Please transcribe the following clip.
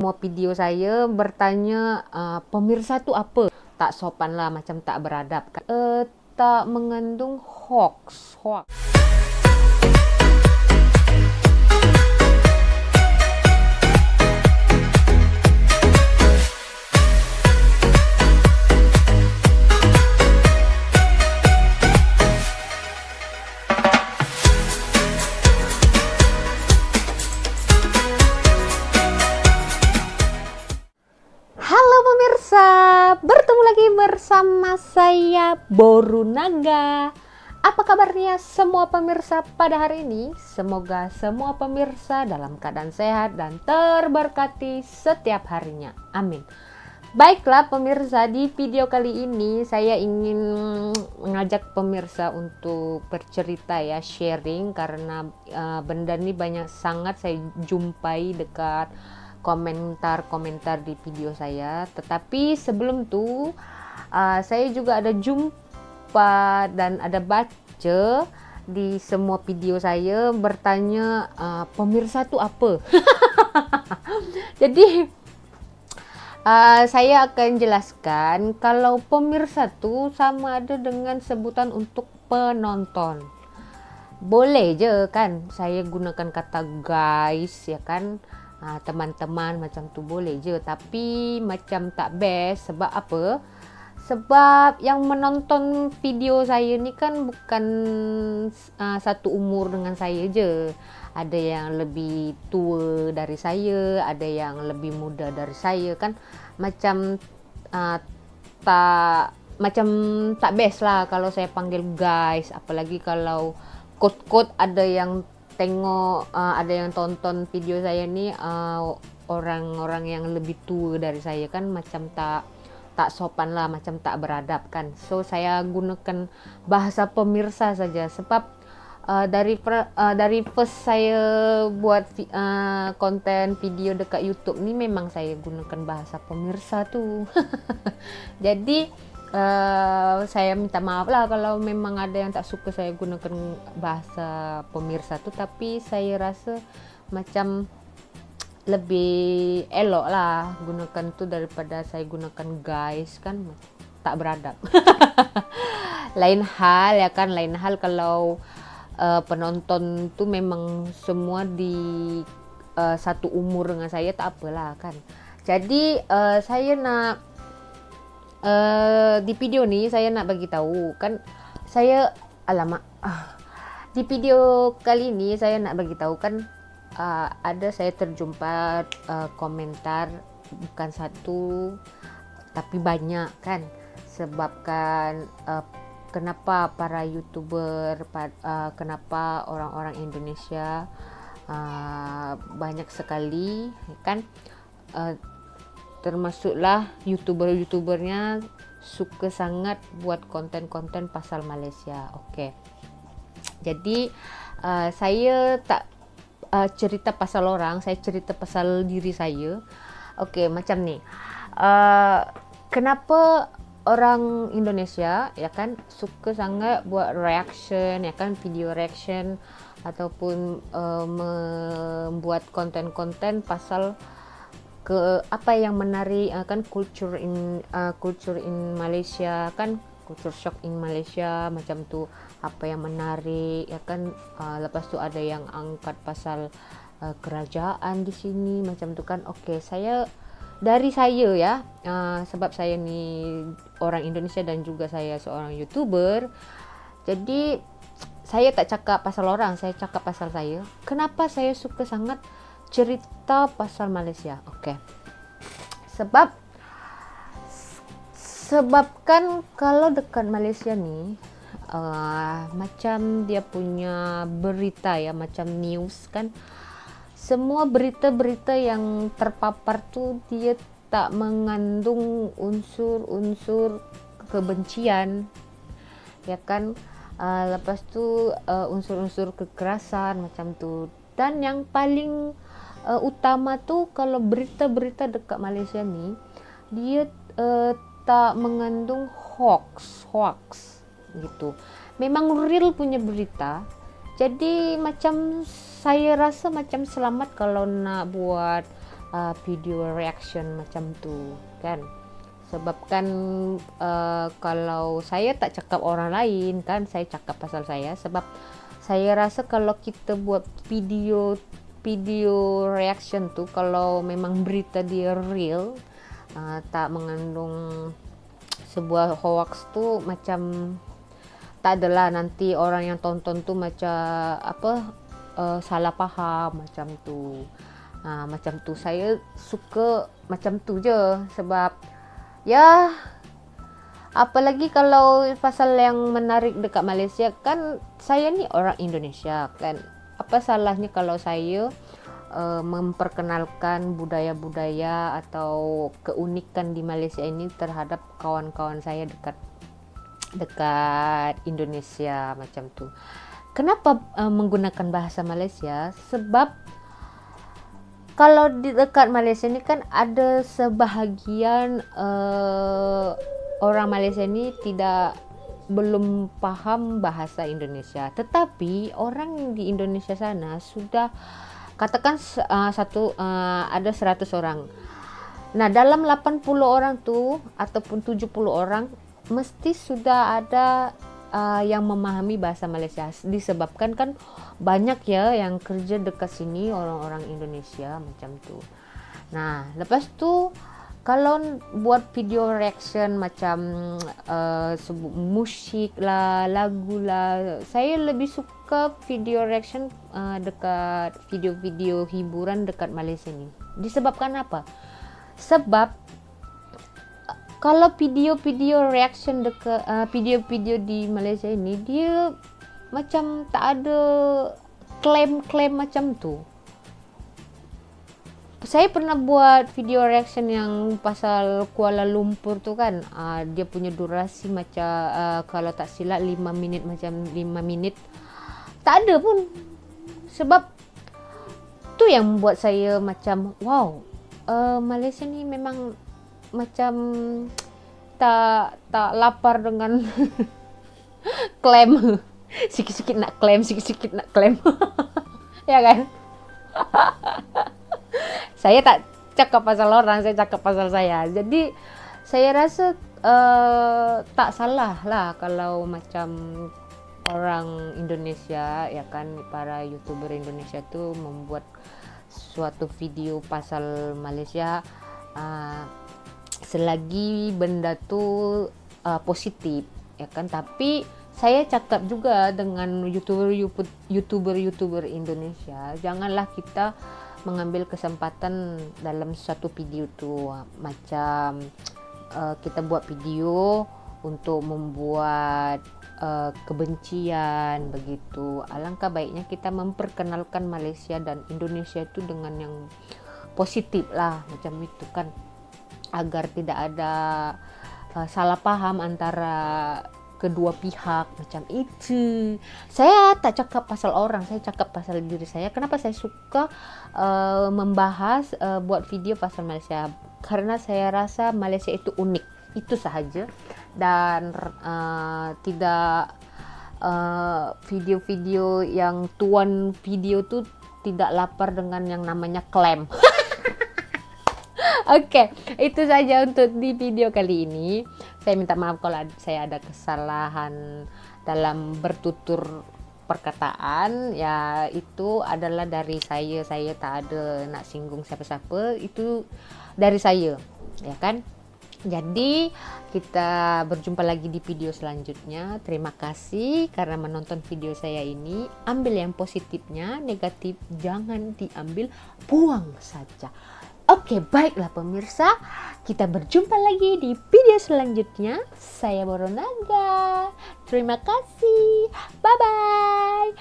Semua video saya bertanya, pemirsa tuh apa? Tak sopan lah, macam tak beradab kan. Tak mengandung hoax. Halo pemirsa, bertemu lagi bersama saya Boru Naga. Apa kabarnya semua pemirsa pada hari ini? Semoga semua pemirsa dalam keadaan sehat dan terberkati setiap harinya. Amin. Baiklah pemirsa, di video kali ini saya ingin mengajak pemirsa untuk bercerita ya, sharing, karena benda ini banyak sangat saya jumpai dekat komentar-komentar di video saya. Tetapi sebelum itu saya juga ada jumpa dan ada baca di semua video saya bertanya, pemirsa tuh apa? Jadi saya akan jelaskan kalau pemirsa tuh sama ada dengan sebutan untuk penonton. Boleh je kan saya gunakan kata guys ya kan, teman-teman macam tu boleh je, tapi macam tak best. Sebab apa? Sebab yang menonton video saya ni kan bukan satu umur dengan saya je. Ada yang lebih tua dari saya, ada yang lebih muda dari saya kan. Macam tak best lah kalau saya panggil guys, apalagi kalau quote-quote ada yang tengok, ada yang tonton video saya ni orang-orang yang lebih tua dari saya kan, macam tak sopan lah, macam tak beradab kan. So saya gunakan bahasa pemirsa saja, sebab dari first saya buat konten video dekat YouTube ni memang saya gunakan bahasa pemirsa tu. Jadi saya minta maaf lah kalau memang ada yang tak suka saya gunakan bahasa pemirsa tu, tapi saya rasa macam lebih elok lah gunakan tu daripada saya gunakan guys kan, tak beradab. Lain hal ya kan, lain hal kalau penonton tu memang semua di satu umur dengan saya, tak apalah kan. Jadi saya nak di video ni saya nak bagi tahu kan, di video kali ini saya nak bagi tahu kan, ada saya terjumpa komentar bukan satu tapi banyak kan, sebabkan kenapa para YouTuber, kenapa orang-orang Indonesia banyak sekali kan, termasuklah YouTubernya suka sangat buat konten-konten pasal Malaysia. Okey. Jadi saya tak cerita pasal orang, saya cerita pasal diri saya. Okey, macam ni. Kenapa orang Indonesia ya kan suka sangat buat reaction ya kan, video reaction ataupun membuat konten-konten pasal ke apa yang menarik kan, culture in Malaysia kan, culture shock in Malaysia macam tu, apa yang menarik ya kan. Lepas tu ada yang angkat pasal kerajaan di sini macam tu kan. Okey, dari saya ya, sebab saya ni orang Indonesia dan juga saya seorang YouTuber, jadi saya tak cakap pasal orang, saya cakap pasal saya. Kenapa saya suka sangat cerita pasal Malaysia? Okey. Sebabkan kalau dekat Malaysia ni macam dia punya berita ya, macam news kan, semua berita-berita yang terpapar tu dia tak mengandung unsur-unsur kebencian ya kan. Lepas tu unsur-unsur kekerasan macam tu. Dan yang paling utama tu, kalau berita-berita dekat Malaysia ni dia tak mengandung hoax gitu. Memang real punya berita. Jadi macam saya rasa macam selamat kalau nak buat video reaction macam tu kan. Sebab kan kalau saya tak cakap orang lain kan, saya cakap pasal saya. Sebab saya rasa kalau kita buat video reaction tu, kalau memang berita dia real, tak mengandung sebuah hoax tu, macam tak adalah nanti orang yang tonton tu macam salah faham macam tu. Macam tu saya suka macam tu je. Sebab ya, apalagi kalau pasal yang menarik dekat Malaysia kan, saya ni orang Indonesia kan. Apa salahnya kalau saya memperkenalkan budaya-budaya atau keunikan di Malaysia ini terhadap kawan-kawan saya dekat Indonesia macam tu. Kenapa menggunakan bahasa Malaysia? Sebab kalau di dekat Malaysia ni kan ada sebahagian orang Malaysia ni belum paham bahasa Indonesia. Tetapi orang di Indonesia sana sudah, katakan ada 100 orang. Nah, dalam 80 orang tu ataupun 70 orang mesti sudah ada yang memahami bahasa Malaysia. Disebabkan kan banyak ya yang kerja dekat sini orang-orang Indonesia macam tu. Nah, lepas tu kalau buat video reaction macam musik lah, lagu lah, saya lebih suka video reaction dekat video-video hiburan dekat Malaysia ni. Disebabkan apa? Sebab kalau video-video reaction dekat video-video di Malaysia ini, dia macam tak ada klaim-klaim macam tu. Saya pernah buat video reaction yang pasal Kuala Lumpur tu kan, dia punya durasi macam kalau tak silap 5 minit, macam 5 minit. Tak ada pun. Sebab tu yang membuat saya macam wow, Malaysia ni memang macam tak lapar dengan klaim. Sikit-sikit nak klaim, sikit-sikit nak klaim. Ya kan? Saya tak cakap pasal orang, saya cakap pasal saya. Jadi saya rasa tak salah lah kalau macam orang Indonesia ya kan, para YouTuber Indonesia tu membuat suatu video pasal Malaysia, selagi benda tu positif ya kan. Tapi saya cakap juga dengan YouTuber Indonesia, janganlah kita mengambil kesempatan dalam satu video tu, macam kita buat video untuk membuat kebencian begitu. Alangkah baiknya kita memperkenalkan Malaysia dan Indonesia itu dengan yang positif lah macam itu kan, agar tidak ada salah paham antara kedua pihak macam itu. Saya tak cakap pasal orang, saya cakap pasal diri saya. Kenapa saya suka membahas buat video pasal Malaysia? Karena saya rasa Malaysia itu unik, itu sahaja. Dan tidak video-video yang tuan video tu tidak lapar dengan yang namanya klaim. Oke, itu saja untuk di video kali ini. Saya minta maaf kalau saya ada kesalahan dalam bertutur perkataan. Ya, itu adalah dari saya. Saya tak ada nak singgung siapa-siapa. Itu dari saya, ya kan? Jadi, kita berjumpa lagi di video selanjutnya. Terima kasih karena menonton video saya ini. Ambil yang positifnya, negatif jangan diambil, buang saja. Oke, baiklah pemirsa, kita berjumpa lagi di video selanjutnya. Saya Boronaga. Terima kasih. Bye-bye.